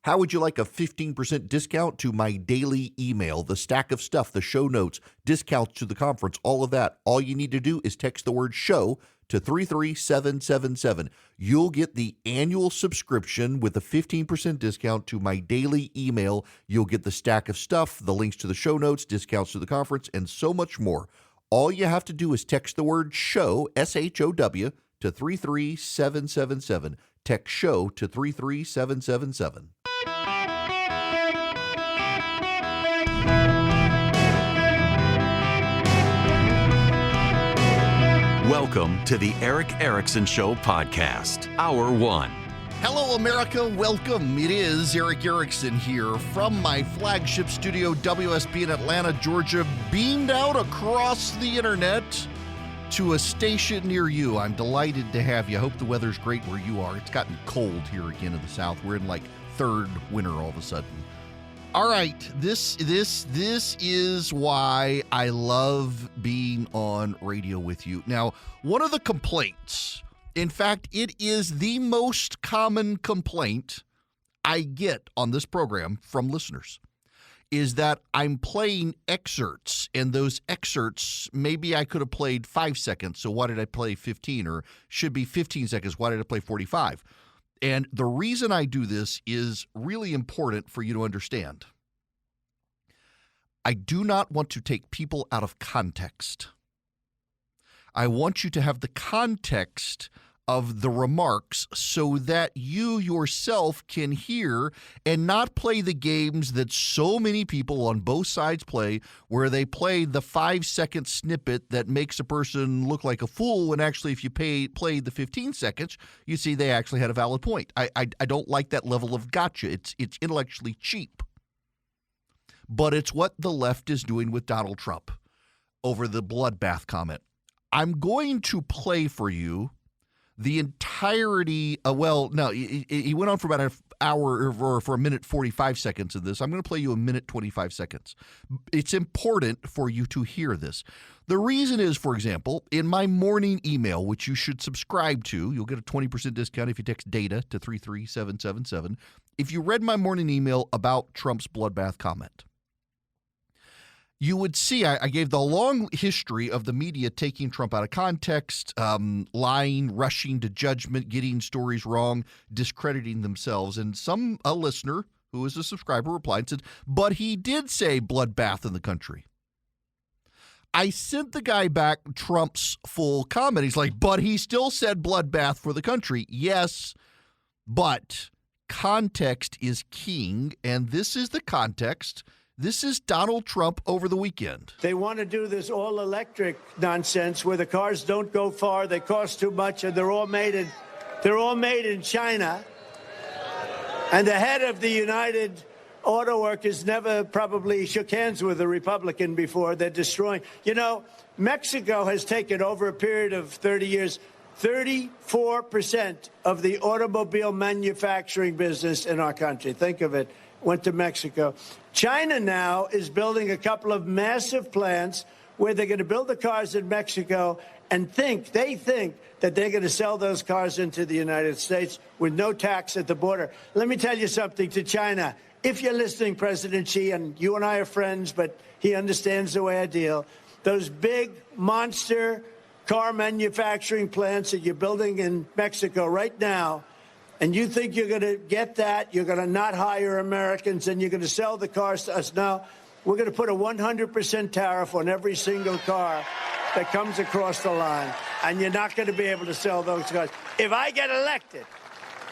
How would you like a 15% discount to my daily email, the stack of stuff, the show notes, discounts to the conference, all of that? All you need to do is text the word show to 33777. You'll get the annual subscription with a 15% discount to my daily email. You'll get the stack of stuff, the links to the show notes, discounts to the conference, and so much more. All you have to do is text the word show, SHOW, to 33777. Text show to 33777. Welcome to the Eric Erickson Show podcast, Hour 1. Hello, America. Welcome. It is Eric Erickson here from my flagship studio, WSB in Atlanta, Georgia, beamed out across the internet to a station near you. I'm delighted to have you. I hope the weather's great where you are. It's gotten cold here again in the South. We're in like third winter all of a sudden. All right, this is why I love being on radio with you. Now, one of the complaints, in fact, it is the most common complaint I get on this program from listeners, is that I'm playing excerpts, and those excerpts, maybe I could have played 5 seconds, so why did I play 15? Or should be 15 seconds, why did I play 45? And the reason I do this is really important for you to understand. I do not want to take people out of context. I want you to have the context of the remarks so that you yourself can hear and not play the games that so many people on both sides play, where they play the 5-second snippet that makes a person look like a fool when actually if you played the 15 seconds, you see they actually had a valid point. I don't like that level of gotcha. It's intellectually cheap. But it's what the left is doing with Donald Trump over the Bloodbath comment. I'm going to play for you the entirety. He went on for about an hour or for a minute 45 seconds of this. I'm going to play you a minute 25 seconds. It's important for you to hear this. The reason is, for example, in my morning email, which you should subscribe to, you'll get a 20% discount if you text DATA to 33777. If you read my morning email about Trump's Bloodbath comment, you would see I gave the long history of the media taking Trump out of context, lying, rushing to judgment, getting stories wrong, discrediting themselves. And a listener who is a subscriber replied and said, but he did say bloodbath in the country. I sent the guy back Trump's full comment. He's like, but he still said bloodbath for the country. Yes, but context is king, and this is the context. This is Donald Trump over the weekend. They want to do this all-electric nonsense where the cars don't go far, they cost too much, and they're all made in China. And the head of the United Auto Workers never probably shook hands with a Republican before. They're destroying. You know, Mexico has taken over a period of 30 years 34% of the automobile manufacturing business in our country. Think of it. Went to Mexico. China now is building a couple of massive plants where they're going to build the cars in Mexico and they think that they're going to sell those cars into the United States with no tax at the border. Let me tell you something to China. If you're listening, President Xi, and you and I are friends, but he understands the way I deal, those big monster car manufacturing plants that you're building in Mexico right now, and you think you're going to get that, you're going to not hire Americans, and you're going to sell the cars to us. Now, we're going to put a 100% tariff on every single car that comes across the line, and you're not going to be able to sell those cars. If I get elected,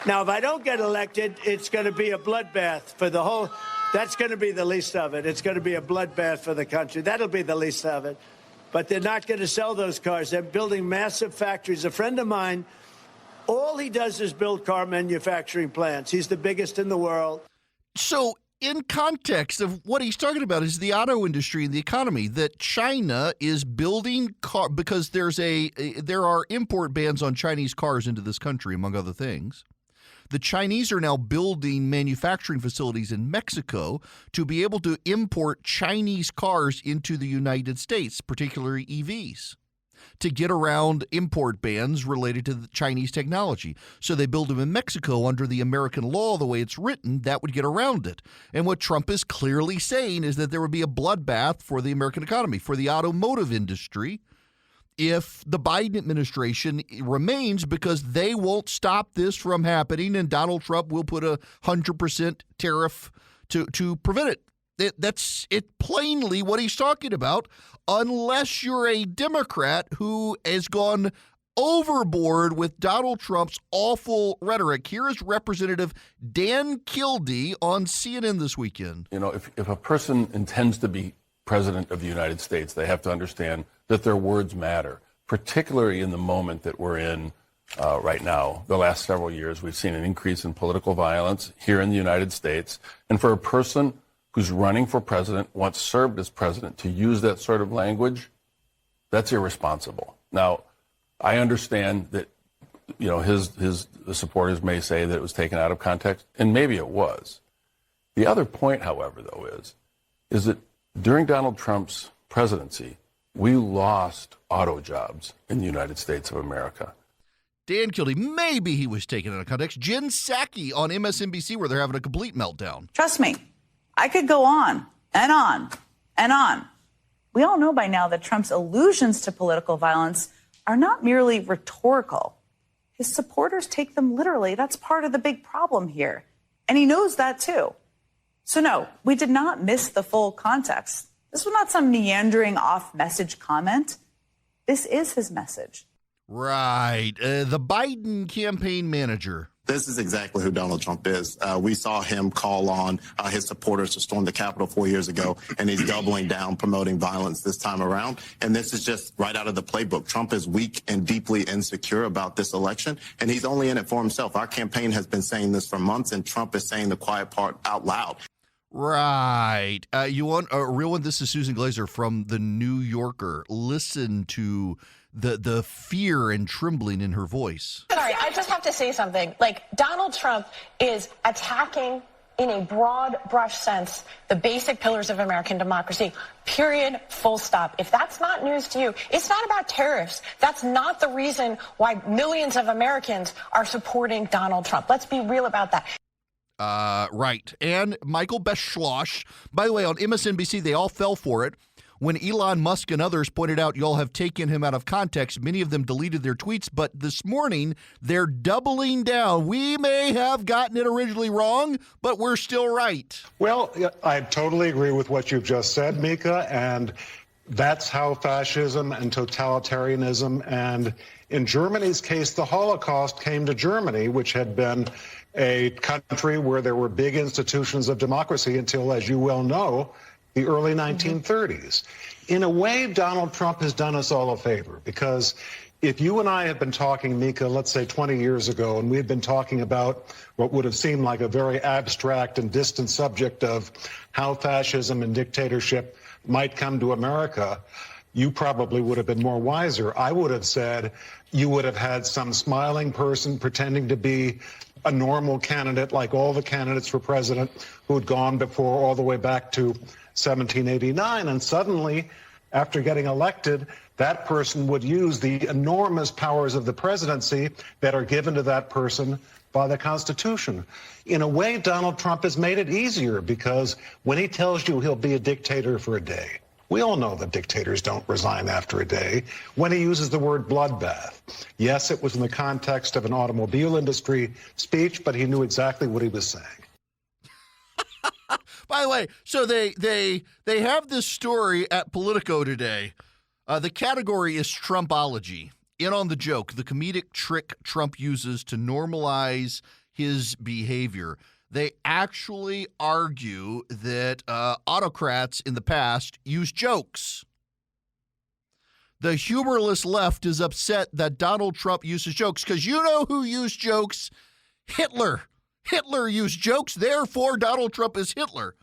now, if I don't get elected, it's going to be a bloodbath for the whole, that's going to be the least of it. It's going to be a bloodbath for the country. That'll be the least of it. But they're not going to sell those cars. They're building massive factories. A friend of mine, all he does is build car manufacturing plants. He's the biggest in the world. So in context of what he's talking about is the auto industry and the economy, that China is building car because there are import bans on Chinese cars into this country, among other things. The Chinese are now building manufacturing facilities in Mexico to be able to import Chinese cars into the United States, particularly EVs. to get around import bans related to the Chinese technology. So they build them in Mexico under the American law, the way it's written, that would get around it. And what Trump is clearly saying is that there would be a bloodbath for the American economy, for the automotive industry, if the Biden administration remains, because they won't stop this from happening, and Donald Trump will put a 100% tariff to prevent it. That's it plainly what he's talking about, unless you're a Democrat who has gone overboard with Donald Trump's awful rhetoric. Here is Representative Dan Kildee on CNN this weekend. You know, if a person intends to be president of the United States, they have to understand that their words matter, particularly in the moment that we're in right now. The last several years, we've seen an increase in political violence here in the United States. And for a person who's running for president, once served as president, to use that sort of language, that's irresponsible. Now, I understand that, you know, the supporters may say that it was taken out of context, and maybe it was. The other point, however, though, is that during Donald Trump's presidency, we lost auto jobs in the United States of America. Dan Kildee, maybe he was taken out of context. Jen Psaki on MSNBC, where they're having a complete meltdown. Trust me, I could go on and on and on. We all know by now that Trump's allusions to political violence are not merely rhetorical. His supporters take them literally. That's part of the big problem here. And he knows that too. So no, we did not miss the full context. This was not some meandering off-message comment. This is his message. Right. The Biden campaign manager. This is exactly who Donald Trump is. We saw him call on his supporters to storm the Capitol 4 years ago, and he's doubling down, promoting violence this time around. And this is just right out of the playbook. Trump is weak and deeply insecure about this election, and he's only in it for himself. Our campaign has been saying this for months, and Trump is saying the quiet part out loud. Right. You want a real one? This is Susan Glazer from The New Yorker. Listen to the fear and trembling in her voice. Sorry, I just have to say something. Like, Donald Trump is attacking, in a broad brush sense, the basic pillars of American democracy. Period. Full stop. If that's not news to you, it's not about tariffs. That's not the reason why millions of Americans are supporting Donald Trump. Let's be real about that. Right. And Michael Beschloss, by the way, on MSNBC, they all fell for it. When Elon Musk and others pointed out y'all have taken him out of context, many of them deleted their tweets. But this morning, they're doubling down. We may have gotten it originally wrong, but we're still right. Well, I totally agree with what you've just said, Mika. And that's how fascism and totalitarianism, and in Germany's case, the Holocaust came to Germany, which had been a country where there were big institutions of democracy until, as you well know, the early 1930s. In a way, Donald Trump has done us all a favor, because if you and I had been talking, Mika, let's say 20 years ago, and we'd been talking about what would have seemed like a very abstract and distant subject of how fascism and dictatorship might come to America, you probably would have been more wiser. I would have said you would have had some smiling person pretending to be a normal candidate, like all the candidates for president who had gone before, all the way back to 1789. And suddenly, after getting elected, that person would use the enormous powers of the presidency that are given to that person by the Constitution. In a way, Donald Trump has made it easier, because when he tells you he'll be a dictator for a day, we all know that dictators don't resign after a day. When he uses the word bloodbath, yes, it was in the context of an automobile industry speech, but he knew exactly what he was saying. By the way, so they have this story at Politico today. The category is Trumpology. In on the joke, the comedic trick Trump uses to normalize his behavior. They actually argue that autocrats in the past used jokes. The humorless left is upset that Donald Trump uses jokes, because you know who used jokes? Hitler. Hitler used jokes, therefore Donald Trump is Hitler.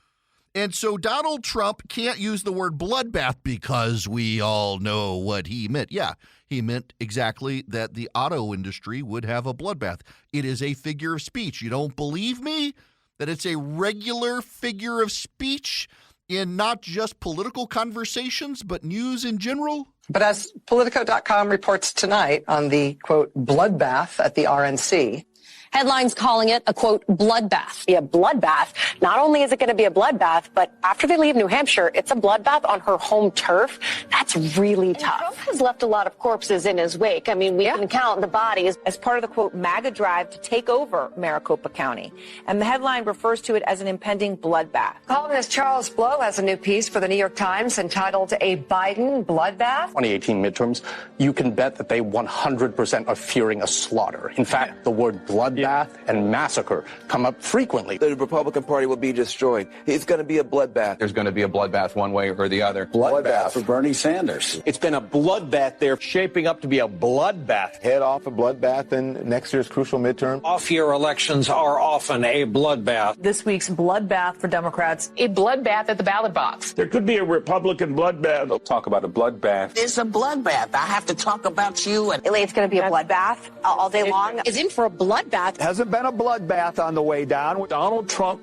And so Donald Trump can't use the word bloodbath, because we all know what he meant. Yeah, he meant exactly that the auto industry would have a bloodbath. It is a figure of speech. You don't believe me? That it's a regular figure of speech in not just political conversations, but news in general? But as Politico.com reports tonight on the, quote, bloodbath at the RNC, Headlines calling it a, quote, bloodbath. Be a bloodbath. Not only is it going to be a bloodbath, but after they leave New Hampshire, it's a bloodbath on her home turf. That's really tough. Trump has left a lot of corpses in his wake. I mean, we can count the bodies. As part of the, quote, MAGA drive to take over Maricopa County. And the headline refers to it as an impending bloodbath. columnist Charles Blow has a new piece for the New York Times entitled A Biden Bloodbath. 2018 midterms, you can bet that they 100% are fearing a slaughter. In fact, the word bloodbath and massacre come up frequently. The Republican Party will be destroyed. It's going to be a bloodbath. There's going to be a bloodbath one way or the other. Bloodbath for Bernie Sanders. It's been a bloodbath there, shaping up to be a bloodbath. Head off a bloodbath in next year's crucial midterm. Off-year elections are often a bloodbath. This week's bloodbath for Democrats. A bloodbath at the ballot box. There could be a Republican bloodbath. They'll talk about a bloodbath. It's a bloodbath. I have to talk about you. And It's going to be a bloodbath all day long. Is in for a bloodbath. Hasn't been a bloodbath on the way down. Donald Trump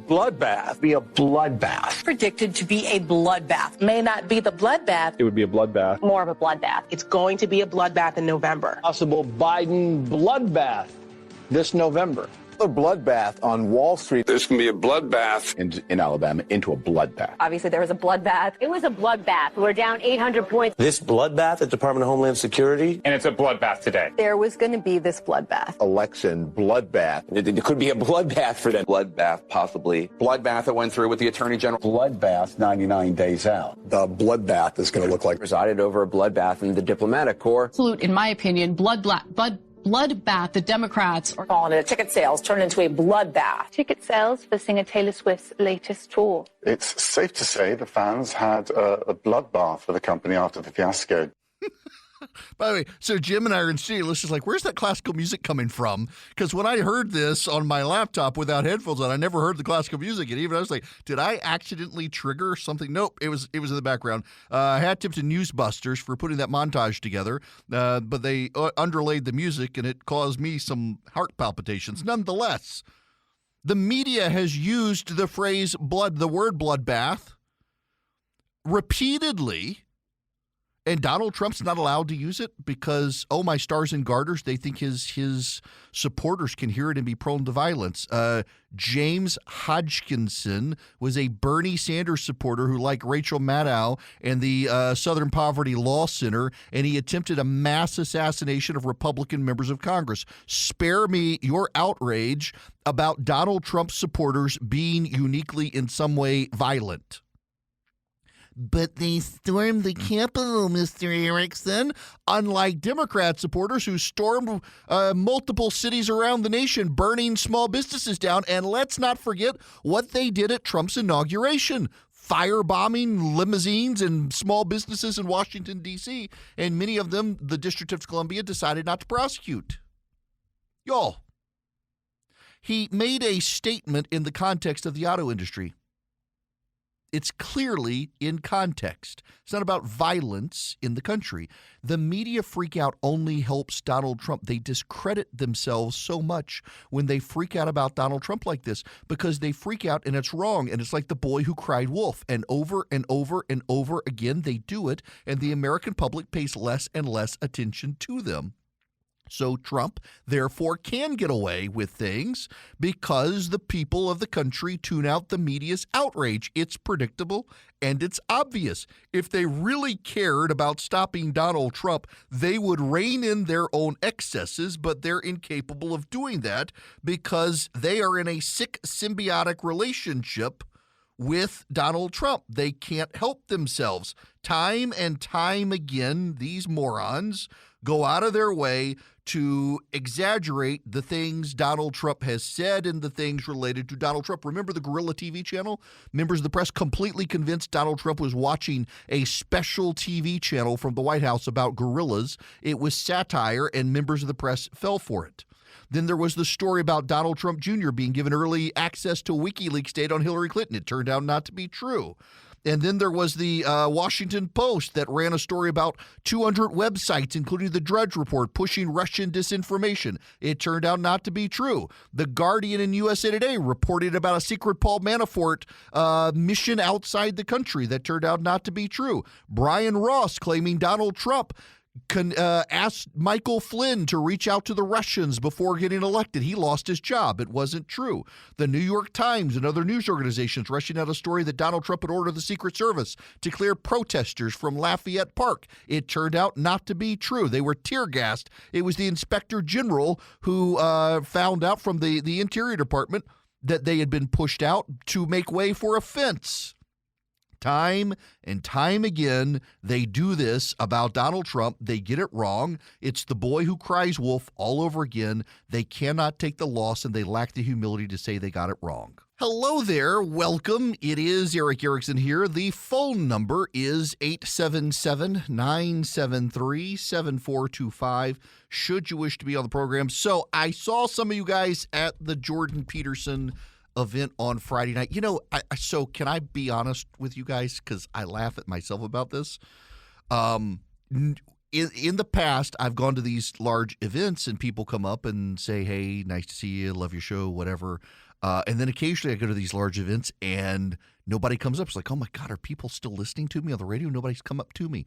bloodbath. Be a bloodbath. Predicted to be a bloodbath. May not be the bloodbath. It would be a bloodbath. More of a bloodbath. It's going to be a bloodbath in November. Possible Biden bloodbath this November. A bloodbath on Wall Street. There's going to be a bloodbath in Alabama into a bloodbath. Obviously, there was a bloodbath. It was a bloodbath. We're down 800 points. This bloodbath at Department of Homeland Security. And it's a bloodbath today. There was going to be this bloodbath. Election bloodbath. It could be a bloodbath for them. Bloodbath, possibly. Bloodbath that went through with the Attorney General. Bloodbath 99 days out. The bloodbath is going to look like Presided over a bloodbath in the diplomatic corps. Absolute, in my opinion, bloodbath. The Democrats are calling it. Ticket sales turned into a bloodbath. Ticket sales for singer Taylor Swift's latest tour. It's safe to say the fans had a bloodbath for the company after the fiasco. By the way, so Jim and I are in studio. Let's just like, where's that classical music coming from? Because when I heard this on my laptop without headphones on, I never heard the classical music. And even I was like, did I accidentally trigger something? Nope, it was in the background. Hat tip to Newsbusters for putting that montage together. But they underlaid the music, and it caused me some heart palpitations. Nonetheless, the media has used the phrase the word bloodbath repeatedly. And Donald Trump's not allowed to use it because, oh, my stars and garters, they think his supporters can hear it and be prone to violence. James Hodgkinson was a Bernie Sanders supporter who liked Rachel Maddow and the Southern Poverty Law Center, and he attempted a mass assassination of Republican members of Congress. Spare me your outrage about Donald Trump's supporters being uniquely in some way violent. But they stormed the Capitol, Mr. Erickson, unlike Democrat supporters who stormed multiple cities around the nation, burning small businesses down. And let's not forget what they did at Trump's inauguration, firebombing limousines and small businesses in Washington, D.C., and many of them the District of Columbia decided not to prosecute. Y'all, he made a statement in the context of the auto industry. It's clearly in context. It's not about violence in the country. The media freakout only helps Donald Trump. They discredit themselves so much when they freak out about Donald Trump like this because they freak out and it's wrong. And it's like the boy who cried wolf. And over and over and over again, they do it. And the American public pays less and less attention to them. So Trump, therefore, can get away with things because the people of the country tune out the media's outrage. It's predictable and it's obvious. If they really cared about stopping Donald Trump, they would rein in their own excesses, but they're incapable of doing that because they are in a sick symbiotic relationship with Donald Trump. They can't help themselves. Time and time again, these morons go out of their way to exaggerate the things Donald Trump has said and the things related to Donald Trump. Remember the Gorilla TV channel? Members of the press completely convinced Donald Trump was watching a special TV channel from the White House about gorillas. It was satire, and members of the press fell for it. Then there was the story about Donald Trump Jr. being given early access to WikiLeaks data on Hillary Clinton. It turned out not to be true. And then there was the Washington Post that ran a story about 200 websites, including the Drudge Report, pushing Russian disinformation. It turned out not to be true. The Guardian and USA Today reported about a secret Paul Manafort mission outside the country that turned out not to be true. Brian Ross claiming Donald Trump asked Michael Flynn to reach out to the Russians before getting elected. He lost his job. It wasn't true. The New York Times and other news organizations rushing out a story that Donald Trump had ordered the Secret Service to clear protesters from Lafayette Park. It turned out not to be true. They were tear gassed. It was the Inspector General who found out from the Interior Department that they had been pushed out to make way for a fence. Time and time again, they do this about Donald Trump. They get it wrong. It's the boy who cries wolf all over again. They cannot take the loss, and they lack the humility to say they got it wrong. Hello there. Welcome. It is Eric Erickson here. The phone number is 877-973-7425 should you wish to be on the program. So I saw some of you guys at the Jordan Peterson event on Friday night. You know, so can I be honest with you guys? Because I laugh at myself about this. In the past, I've gone to these large events and people come up and say, hey, nice to see you, love your show, whatever. And then occasionally I go to these large events and nobody comes up. It's like, oh my God, are people still listening to me on the radio? Nobody's come up to me.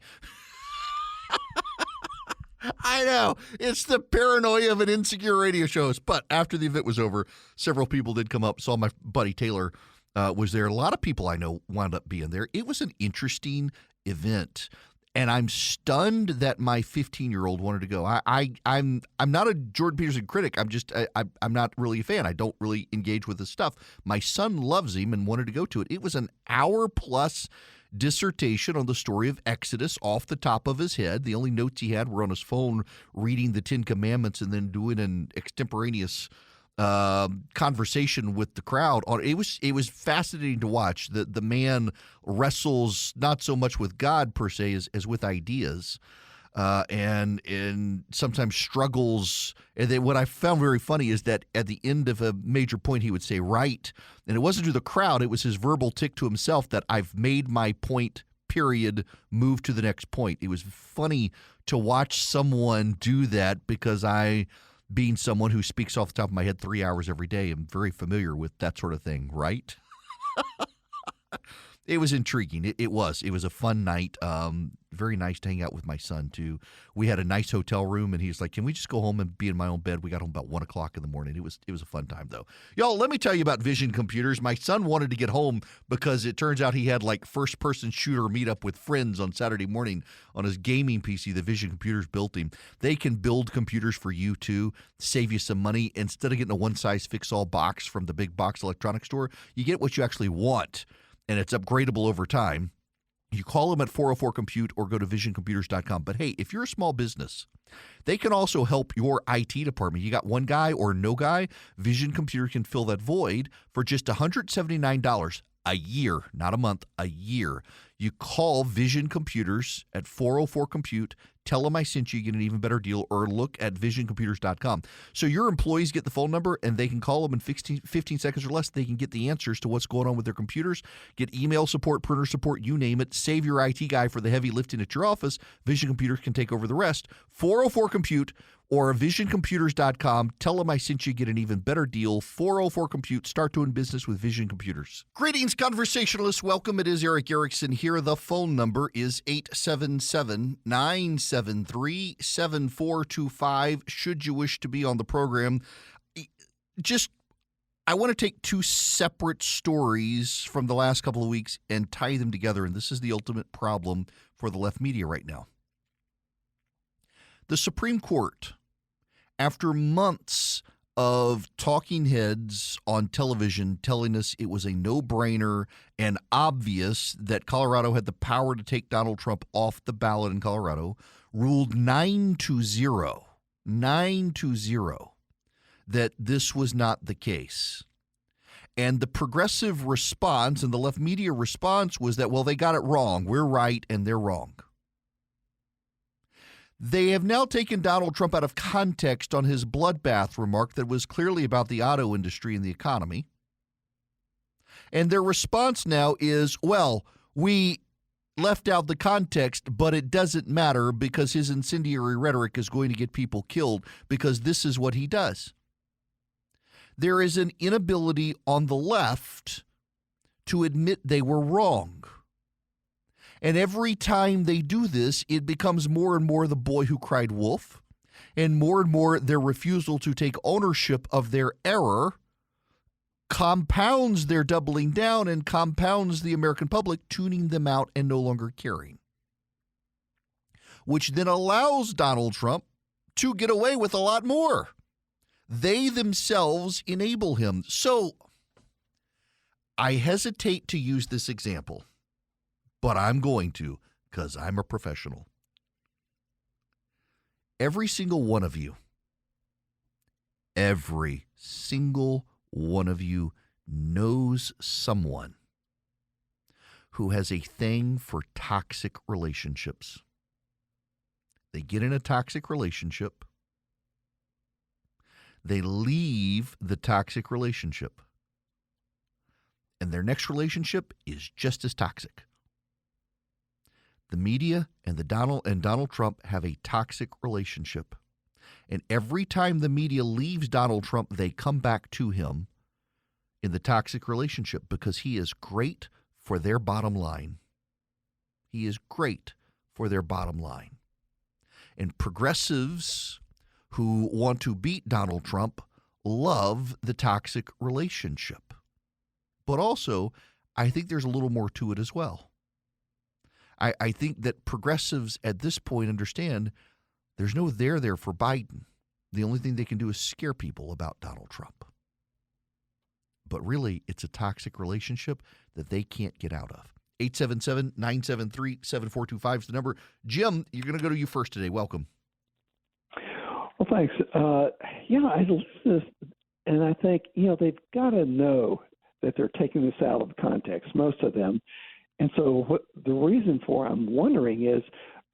I know. It's the paranoia of an insecure radio show. But after the event was over, several people did come up. Saw my buddy Taylor was there. A lot of people I know wound up being there. It was an interesting event. And I'm stunned that my 15-year-old wanted to go. I'm not a Jordan Peterson critic. I'm not really a fan. I don't really engage with his stuff. My son loves him and wanted to go to it. It was an hour-plus dissertation on the story of Exodus off the top of his head. The only notes he had were on his phone, reading the Ten Commandments and then doing an extemporaneous conversation with the crowd. It was fascinating to watch. The man wrestles not so much with God per se as with ideas, and sometimes struggles. And then what I found very funny is that at the end of a major point, he would say right, and it wasn't to the crowd. It was his verbal tick to himself that I've made my point. Period. Move to the next point. It was funny to watch someone do that because being someone who speaks off the top of my head 3 hours every day, I'm very familiar with that sort of thing, right? It was intriguing. It was a fun night. Very nice to hang out with my son, too. We had a nice hotel room, and he's like, can we just go home and be in my own bed? We got home about 1 o'clock in the morning. It was a fun time, though. Y'all, let me tell you about Vision Computers. My son wanted to get home because it turns out he had like first-person shooter meetup with friends on Saturday morning on his gaming PC. The Vision Computers built him. They can build computers for you, too, save you some money. Instead of getting a one-size-fits-all box from the big box electronics store, you get what you actually want, and it's upgradable over time. You call them at 404-COMPUTE or go to visioncomputers.com. But hey, if you're a small business, they can also help your IT department. You got one guy or no guy, Vision Computer can fill that void for just $179 a year, not a month, a year. You call Vision Computers at 404-COMPUTE. Tell them I sent you, get an even better deal, or look at visioncomputers.com. So your employees get the phone number, and they can call them in 15 seconds or less. They can get the answers to what's going on with their computers, get email support, printer support, you name it. Save your IT guy for the heavy lifting at your office. Vision Computers can take over the rest. 404-COMPUTE or visioncomputers.com. Tell them I sent you, get an even better deal. 404-COMPUTE. Start doing business with Vision Computers. Greetings, conversationalists. Welcome. It is Eric Erickson here. The phone number is 877-973-7425 should you wish to be on the program. I want to take two separate stories from the last couple of weeks and tie them together, and this is the ultimate problem for the left media right now. The Supreme Court, after months of talking heads on television telling us it was a no-brainer and obvious that Colorado had the power to take Donald Trump off the ballot in Colorado, ruled 9-0 that this was not the case. And the progressive response and the left media response was that, well, they got it wrong. We're right and they're wrong. They have now taken Donald Trump out of context on his bloodbath remark that was clearly about the auto industry and the economy. And their response now is, well, We left out the context, but it doesn't matter because his incendiary rhetoric is going to get people killed because this is what he does. There is an inability on the left to admit they were wrong. And every time they do this, it becomes more and more the boy who cried wolf, and more their refusal to take ownership of their error compounds their doubling down and compounds the American public tuning them out and no longer caring, which then allows Donald Trump to get away with a lot more. They themselves enable him. So I hesitate to use this example, but I'm going to because I'm a professional. Every single one of you knows someone who has a thing for toxic relationships. They get in a toxic relationship. They leave the toxic relationship. And their next relationship is just as toxic. The media and Donald Trump have a toxic relationship. And every time the media leaves Donald Trump, they come back to him in the toxic relationship because he is great for their bottom line. He is great for their bottom line. And progressives who want to beat Donald Trump love the toxic relationship. But also, I think there's a little more to it as well. I think that progressives at this point understand there's no there for Biden. The only thing they can do is scare people about Donald Trump. But really, it's a toxic relationship that they can't get out of. 877-973-7425 is the number. Jim, you're going to go to you first today. Welcome. Well, thanks. I listen to this, and I think, they've got to know that they're taking this out of context, most of them. And so what the reason for I'm wondering is,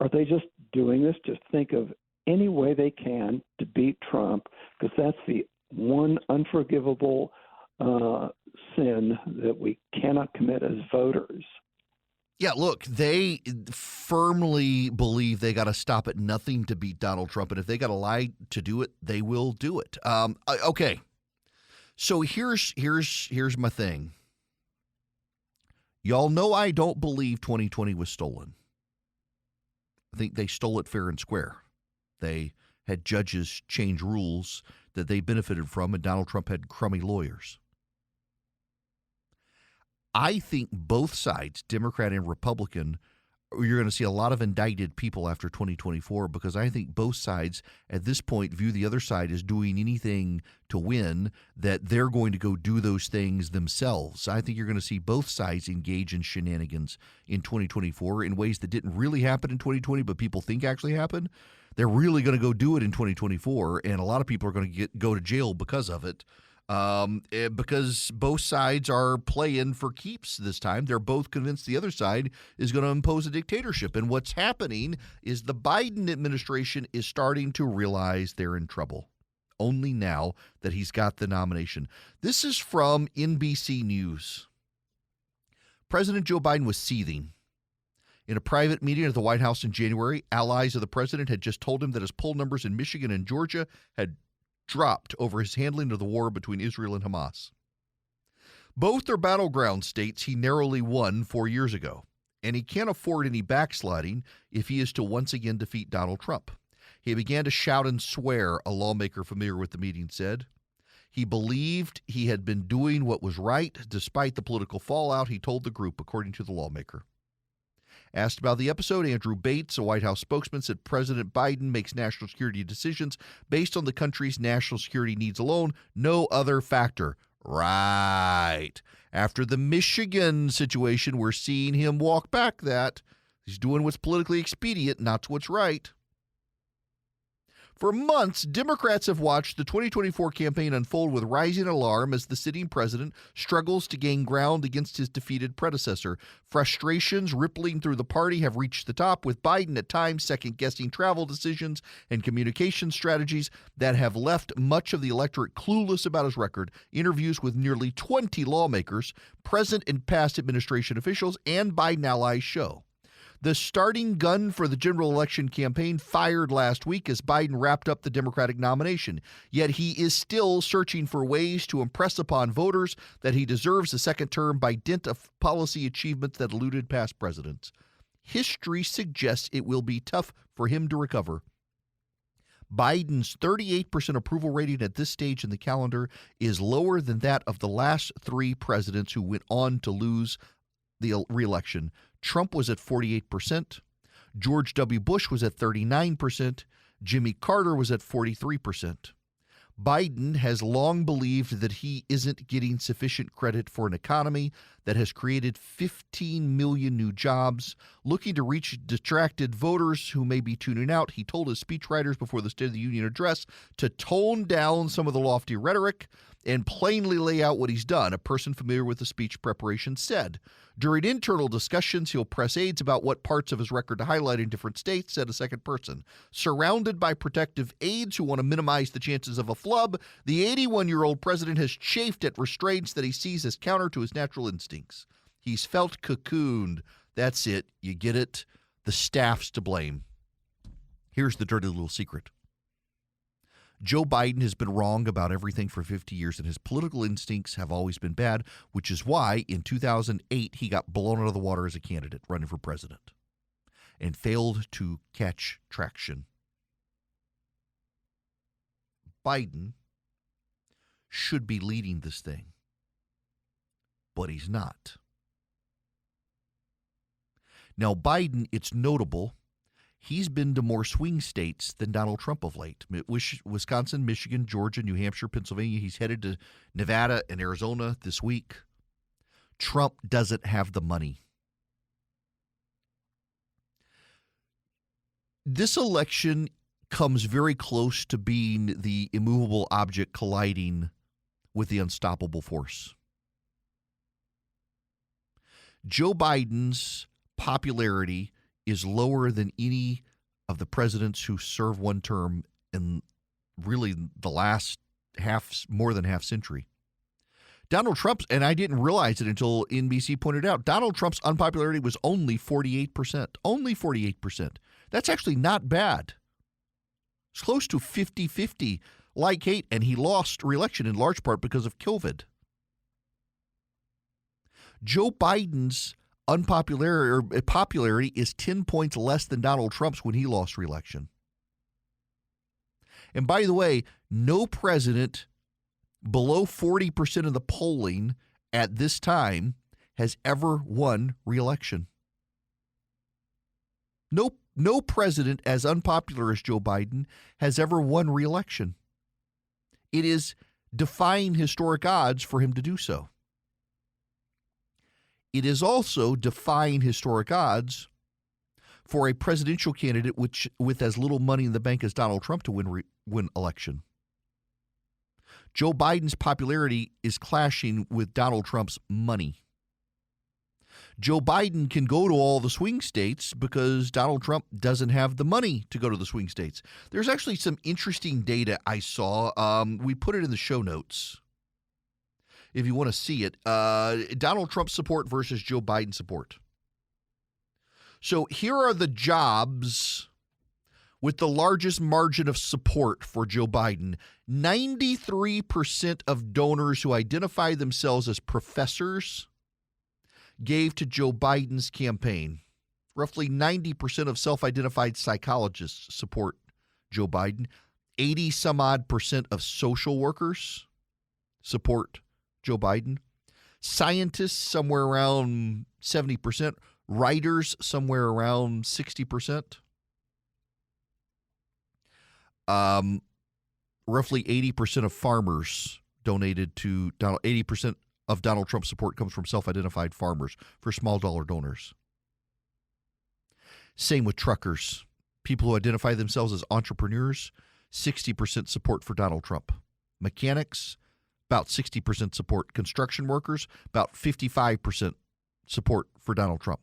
are they just doing this to think of any way they can to beat Trump? Because that's the one unforgivable sin that we cannot commit as voters. Yeah, look, they firmly believe they got to stop at nothing to beat Donald Trump. And if they got to lie to do it, they will do it. Okay. So here's my thing. Y'all know I don't believe 2020 was stolen. I think they stole it fair and square. They had judges change rules that they benefited from, and Donald Trump had crummy lawyers. I think both sides, Democrat and Republican, you're going to see a lot of indicted people after 2024 because I think both sides at this point view the other side as doing anything to win, that they're going to go do those things themselves. I think you're going to see both sides engage in shenanigans in 2024 in ways that didn't really happen in 2020, but people think actually happened. They're really going to go do it in 2024, and a lot of people are going to go to jail because of it. Because both sides are playing for keeps this time. They're both convinced the other side is going to impose a dictatorship. And what's happening is the Biden administration is starting to realize they're in trouble. Only now that he's got the nomination. This is from NBC News. President Joe Biden was seething. In a private meeting at the White House in January, allies of the president had just told him that his poll numbers in Michigan and Georgia had dropped over his handling of the war between Israel and Hamas. Both are battleground states he narrowly won 4 years ago, and he can't afford any backsliding if he is to once again defeat Donald Trump. He began to shout and swear, a lawmaker familiar with the meeting said. He believed he had been doing what was right despite the political fallout, he told the group, according to the lawmaker. Asked about the episode, Andrew Bates, a White House spokesman, said President Biden makes national security decisions based on the country's national security needs alone, no other factor. Right. After the Michigan situation, we're seeing him walk back that. He's doing what's politically expedient, not what's right. For months, Democrats have watched the 2024 campaign unfold with rising alarm as the sitting president struggles to gain ground against his defeated predecessor. Frustrations rippling through the party have reached the top, with Biden at times second-guessing travel decisions and communication strategies that have left much of the electorate clueless about his record. Interviews with nearly 20 lawmakers, present and past administration officials, and Biden allies show. The starting gun for the general election campaign fired last week as Biden wrapped up the Democratic nomination. Yet he is still searching for ways to impress upon voters that he deserves a second term by dint of policy achievements that eluded past presidents. History suggests it will be tough for him to recover. Biden's 38% approval rating at this stage in the calendar is lower than that of the last three presidents who went on to lose the re-election. Trump was at 48%, George W. Bush was at 39%, Jimmy Carter was at 43%. Biden has long believed that he isn't getting sufficient credit for an economy that has created 15 million new jobs. Looking to reach distracted voters who may be tuning out, he told his speechwriters before the State of the Union address to tone down some of the lofty rhetoric and plainly lay out what he's done, a person familiar with the speech preparation said. During internal discussions, he'll press aides about what parts of his record to highlight in different states, said a second person. Surrounded by protective aides who want to minimize the chances of a flub, the 81-year-old president has chafed at restraints that he sees as counter to his natural instincts. He's felt cocooned. That's it. You get it? The staff's to blame. Here's the dirty little secret. Joe Biden has been wrong about everything for 50 years, and his political instincts have always been bad, which is why in 2008 he got blown out of the water as a candidate running for president and failed to catch traction. Biden should be leading this thing, but he's not. Now, Biden, it's notable, he's been to more swing states than Donald Trump of late. Wisconsin, Michigan, Georgia, New Hampshire, Pennsylvania. He's headed to Nevada and Arizona this week. Trump doesn't have the money. This election comes very close to being the immovable object colliding with the unstoppable force. Joe Biden's popularity is lower than any of the presidents who served one term in really the last more than half century. Donald Trump's, and I didn't realize it until NBC pointed out, Donald Trump's unpopularity was only 48%. Only 48%. That's actually not bad. It's close to 50-50, like Kate, and he lost re-election in large part because of COVID. Joe Biden's popularity is 10 points less than Donald Trump's when he lost re-election. And by the way, no president below 40% of the polling at this time has ever won re-election. No president as unpopular as Joe Biden has ever won re-election. It is defying historic odds for him to do so. It is also defying historic odds for a presidential candidate with as little money in the bank as Donald Trump to win election. Joe Biden's popularity is clashing with Donald Trump's money. Joe Biden can go to all the swing states because Donald Trump doesn't have the money to go to the swing states. There's actually some interesting data I saw. We put it in the show notes if you want to see it. Donald Trump support versus Joe Biden support. So here are the jobs with the largest margin of support for Joe Biden. 93% of donors who identify themselves as professors gave to Joe Biden's campaign. Roughly 90% of self-identified psychologists support Joe Biden. 80-some-odd% of social workers support Joe Biden. Scientists, somewhere around 70%. Writers, somewhere around 60%. Roughly 80% of farmers donated to Donald. 80% of Donald Trump's support comes from self-identified farmers for small dollar donors. Same with truckers. People who identify themselves as entrepreneurs. 60% support for Donald Trump. Mechanics, about 60% support. Construction workers, about 55% support for Donald Trump.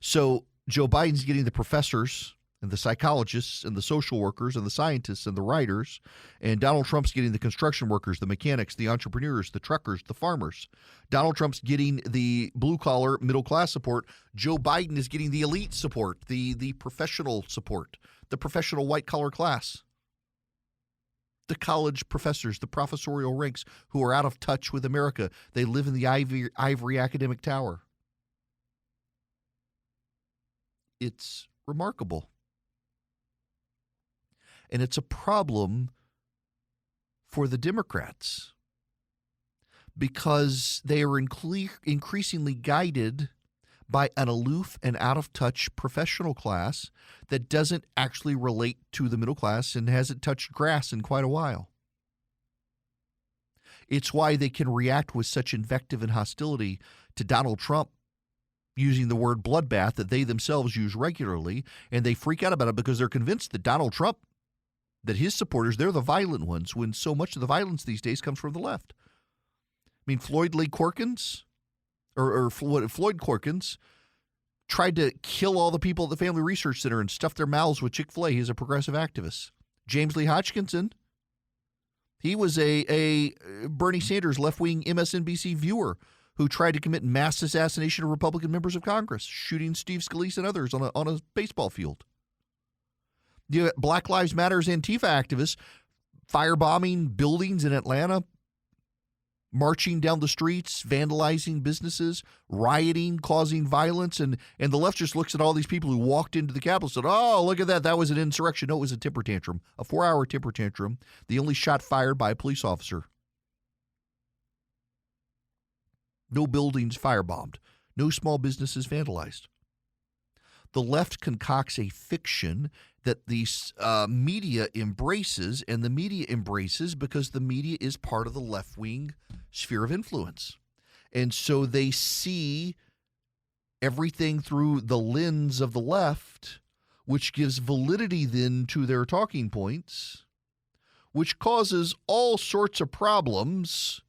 So Joe Biden's getting the professors and the psychologists and the social workers and the scientists and the writers, and Donald Trump's getting the construction workers, the mechanics, the entrepreneurs, the truckers, the farmers. Donald Trump's getting the blue-collar, middle-class support. Joe Biden is getting the elite support, the professional support, the professional white-collar class, the college professors, the professorial ranks who are out of touch with America. They live in the ivory academic tower. It's remarkable. And it's a problem for the Democrats because they are increasingly guided by an aloof and out-of-touch professional class that doesn't actually relate to the middle class and hasn't touched grass in quite a while. It's why they can react with such invective and hostility to Donald Trump using the word bloodbath that they themselves use regularly, and they freak out about it because they're convinced that Donald Trump, that his supporters, they're the violent ones, when so much of the violence these days comes from the left. I mean, Floyd Corkins tried to kill all the people at the Family Research Center and stuff their mouths with Chick-fil-A. He's a progressive activist. James Lee Hodgkinson, he was a Bernie Sanders left-wing MSNBC viewer who tried to commit mass assassination of Republican members of Congress, shooting Steve Scalise and others on a baseball field. The Black Lives Matter's Antifa activists firebombing buildings in Atlanta, marching down the streets, vandalizing businesses, rioting, causing violence, and the left just looks at all these people who walked into the Capitol and said, oh, look at that, that was an insurrection. No, it was a temper tantrum, a 4-hour temper tantrum, the only shot fired by a police officer. No buildings firebombed, no small businesses vandalized. The left concocts a fiction that the media embraces, and the media embraces because the media is part of the left-wing sphere of influence. And so they see everything through the lens of the left, which gives validity then to their talking points, which causes all sorts of problems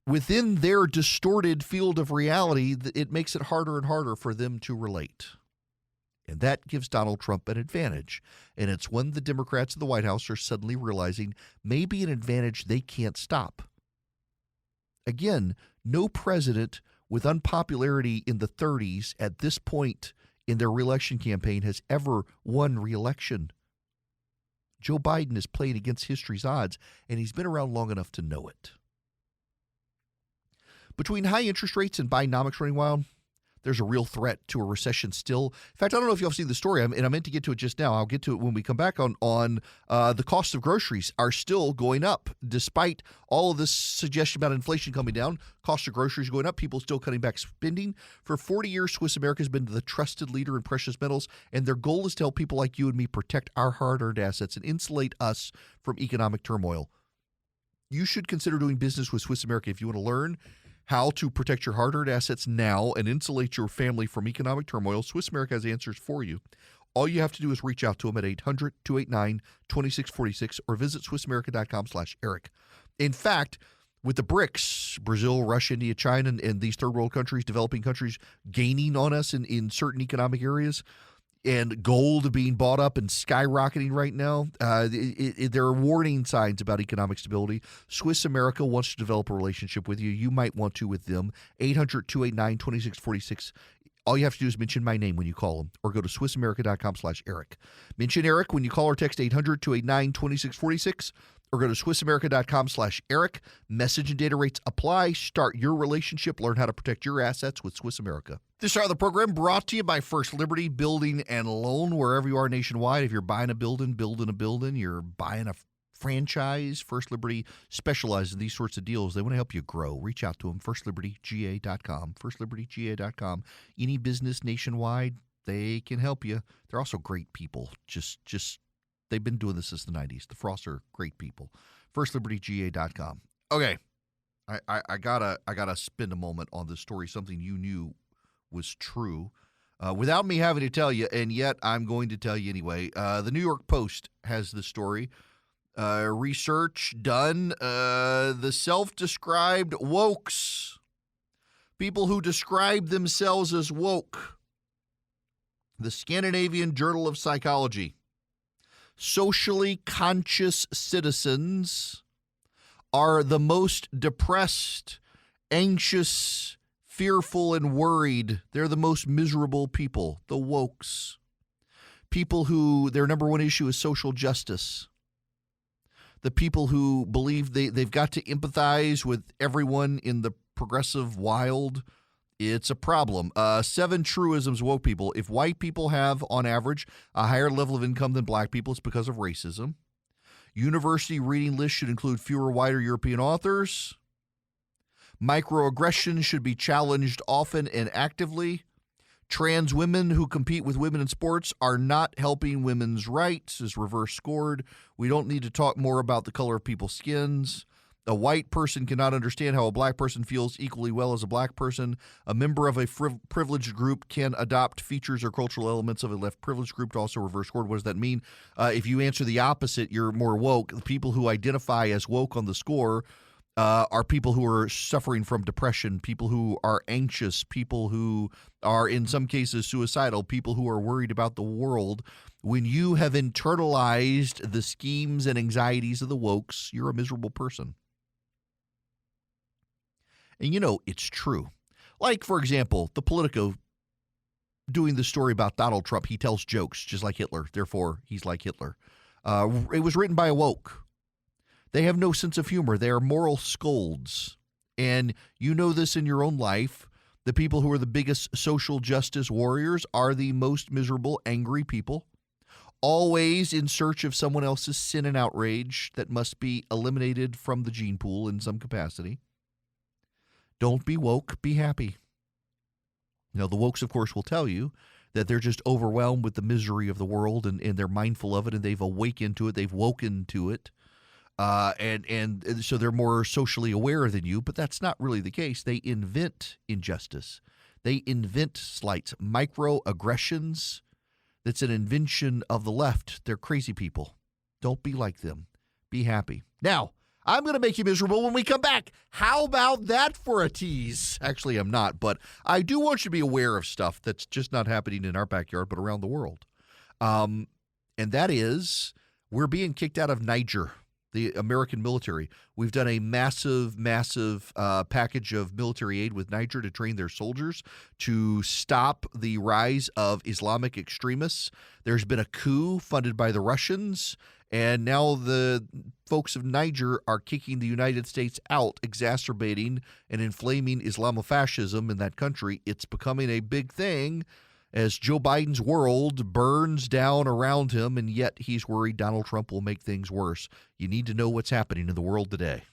within their distorted field of reality. It makes it harder and harder for them to relate. And that gives Donald Trump an advantage. And it's when the Democrats in the White House are suddenly realizing maybe an advantage they can't stop. Again, no president with unpopularity in the 30s at this point in their reelection campaign has ever won reelection. Joe Biden is playing against history's odds, and he's been around long enough to know it. Between high interest rates and Bidenomics running wild, there's a real threat to a recession still. In fact, I don't know if y'all have seen the story, and I meant to get to it just now. I'll get to it when we come back on the cost of groceries are still going up. Despite all of this suggestion about inflation coming down, cost of groceries going up, people still cutting back spending. For 40 years, Swiss America has been the trusted leader in precious metals, and their goal is to help people like you and me protect our hard-earned assets and insulate us from economic turmoil. You should consider doing business with Swiss America if you want to learn how to protect your hard-earned assets now and insulate your family from economic turmoil. Swiss America has answers for you. All you have to do is reach out to them at 800-289-2646 or visit SwissAmerica.com/Eric. In fact, with the BRICS, Brazil, Russia, India, China, and these third-world countries, developing countries, gaining on us in certain economic areas, and gold being bought up and skyrocketing right now, there are warning signs about economic stability. Swiss America wants to develop a relationship with you. You might want to with them. 800-289-2646. All you have to do is mention my name when you call them or go to SwissAmerica.com/Eric. Mention Eric when you call or text 800-289-2646 or go to SwissAmerica.com/Eric. Message and data rates apply. Start your relationship. Learn how to protect your assets with Swiss America. This hour of the program brought to you by First Liberty Building and Loan, wherever you are nationwide. If you're buying a building, you're buying a franchise, First Liberty specializes in these sorts of deals. They want to help you grow. Reach out to them, FirstLibertyGA.com, FirstLibertyGA.com. Any business nationwide, they can help you. They're also great people. Just they've been doing this since the 90s. The Frosts are great people. FirstLibertyGA.com. Okay, I gotta spend a moment on this story. Something you knew was true. without me having to tell you, and yet I'm going to tell you anyway. The New York Post has the story. Research done. The self-described wokes, people who describe themselves as woke. The Scandinavian Journal of Psychology. Socially conscious citizens are the most depressed, anxious, fearful, and worried. They're the most miserable people, the wokes. People who their number one issue is social justice. The people who believe they've got to empathize with everyone in the progressive wild. It's a problem. 7 truisms woke people. If white people have, on average, a higher level of income than black people, it's because of racism. University reading lists should include fewer white or European authors. Microaggressions should be challenged often and actively. Trans women who compete with women in sports are not helping women's rights, is reverse scored. We don't need to talk more about the color of people's skins. A white person cannot understand how a black person feels equally well as a black person. A member of a privileged group can adopt features or cultural elements of a left privileged group to also reverse scored. What does that mean? If you answer the opposite, you're more woke. The people who identify as woke on the score are people who are suffering from depression, people who are anxious, people who are, in some cases, suicidal, people who are worried about the world. When you have internalized the schemes and anxieties of the wokes, you're a miserable person. And you know, it's true. Like, for example, the Politico doing the story about Donald Trump. He tells jokes just like Hitler. Therefore, he's like Hitler. It was written by a woke. They have no sense of humor. They are moral scolds. And you know this in your own life. The people who are the biggest social justice warriors are the most miserable, angry people, always in search of someone else's sin and outrage that must be eliminated from the gene pool in some capacity. Don't be woke, be happy. Now, the wokes, of course, will tell you that they're just overwhelmed with the misery of the world, and they're mindful of it, and they've awakened to it, they've woken to it. And so they're more socially aware than you, but that's not really the case. They invent injustice. They invent slights, microaggressions. That's an invention of the left. They're crazy people. Don't be like them. Be happy. Now, I'm going to make you miserable when we come back. How about that for a tease? Actually, I'm not, but I do want you to be aware of stuff that's just not happening in our backyard, but around the world. And that is, we're being kicked out of Niger, the American military. We've done a massive package of military aid with Niger to train their soldiers to stop the rise of Islamic extremists. There's been a coup funded by the Russians, and now the folks of Niger are kicking the United States out, exacerbating and inflaming Islamofascism in that country. It's becoming a big thing as Joe Biden's world burns down around him, and yet he's worried Donald Trump will make things worse. You need to know what's happening in the world today.